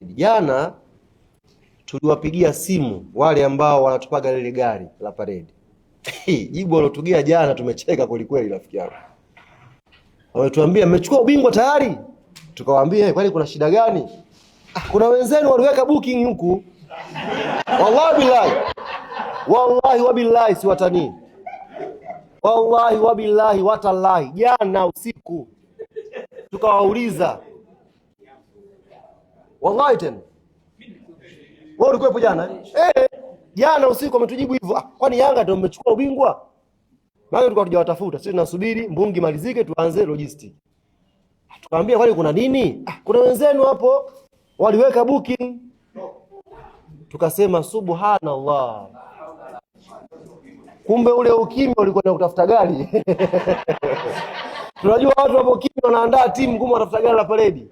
parade. Jana tuliwapigia simu wale ambao wanatupaga lile gari la parade. Jibu walotugea jana tumecheka kweli rafiki yangu. Wametuambia mmechukua ubingwa tayari. Tukawaambia kwani kuna shida gani? Kuna wenzenu waliweka booking huku. Wallahi billahi. Wallahi wabillahi si watani. Wallahi wabillahi watallahi. Jana usiku tukawauliza. Wallahi tena. Wewe ulikuwepo jana? Jana usiku wametujibu hivyo. Kwani Yanga ndio mmechukua ubingwa? Maana tulikuwa tujawatafuta. Sisi tunasubiri mbungi malizike tuanze logistic. Tukamwambia kwani kuna nini? Kuna wenzenu hapo waliweka booking. Tukasema subhanallah. Kumbe ule ukimya ulikuwa na kutafuta gari. Tunajua watu hapo kimya wanaandaa timu kumbe watafuta gari la parade.